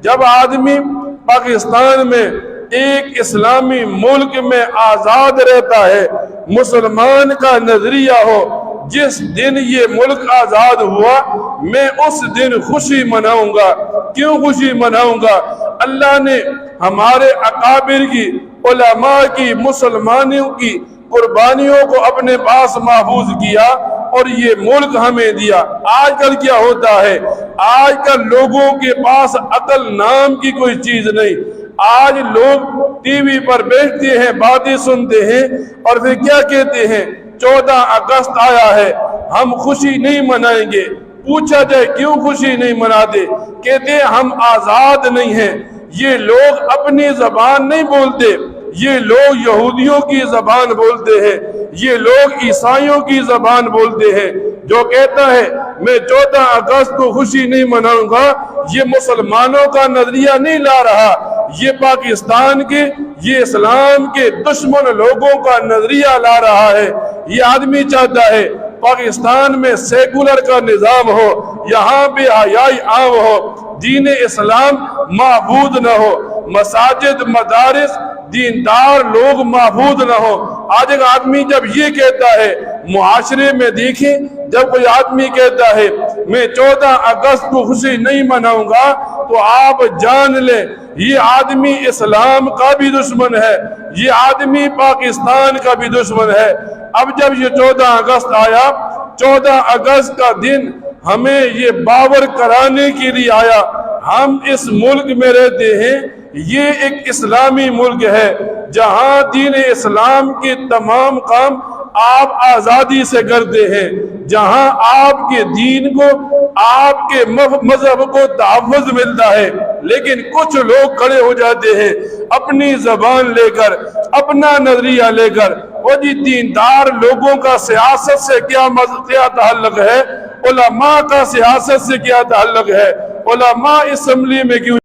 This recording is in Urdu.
جب آدمی پاکستان میں ایک اسلامی ملک میں آزاد رہتا ہے، مسلمان کا نظریہ ہو جس دن یہ ملک آزاد ہوا میں اس دن خوشی مناؤں گا۔ کیوں خوشی مناؤں گا؟ اللہ نے ہمارے اکابر کی، علماء کی، مسلمانوں کی قربانیوں کو اپنے پاس محفوظ کیا اور یہ ملک ہمیں دیا۔ آج کل کیا ہوتا ہے؟ آج کل لوگوں کے پاس عقل نام کی کوئی چیز نہیں۔ آج لوگ ٹی وی پر بیٹھتے ہیں، باتیں سنتے ہیں اور پھر کیا کہتے ہیں؟ 14 اگست آیا ہے، ہم خوشی نہیں منائیں گے۔ پوچھا جائے کیوں خوشی نہیں مناتے؟ کہتے ہیں ہم آزاد نہیں ہیں۔ یہ لوگ اپنی زبان نہیں بولتے، یہ لوگ یہودیوں کی زبان بولتے ہیں، یہ لوگ عیسائیوں کی زبان بولتے ہیں۔ جو کہتا ہے میں 14 اگست کو خوشی نہیں مناؤں گا، یہ مسلمانوں کا نظریہ نہیں لا رہا، یہ پاکستان کے، یہ اسلام کے دشمن لوگوں کا نظریہ لا رہا ہے۔ یہ آدمی چاہتا ہے پاکستان میں سیکولر کا نظام ہو، یہاں پہ حیائی عام ہو، دین اسلام معبود نہ ہو، مساجد، مدارس، دیندار لوگ معبود نہ ہو۔ آج ایک آدمی جب یہ کہتا ہے، معاشرے میں دیکھیں جب کوئی آدمی کہتا ہے میں 14 اگست کو خوشی نہیں مناؤں گا تو آپ جان لیں یہ آدمی اسلام کا بھی دشمن ہے، یہ آدمی پاکستان کا بھی دشمن ہے۔ اب جب یہ 14 اگست آیا، 14 اگست کا دن ہمیں یہ باور کرانے کے لیے آیا ہم اس ملک میں رہتے ہیں، یہ ایک اسلامی ملک ہے جہاں دین اسلام کے تمام کام آپ آزادی سے کرتے ہیں، جہاں آپ کے دین کو، آپ کے مذہب کو تحفظ ملتا ہے۔ لیکن کچھ لوگ کھڑے ہو جاتے ہیں اپنی زبان لے کر، اپنا نظریہ لے کر، وہ جی دیندار لوگوں کا سیاست سے کیا تعلق ہے؟ علماء کا سیاست سے کیا تعلق ہے؟ علماء اسمبلی میں کیوں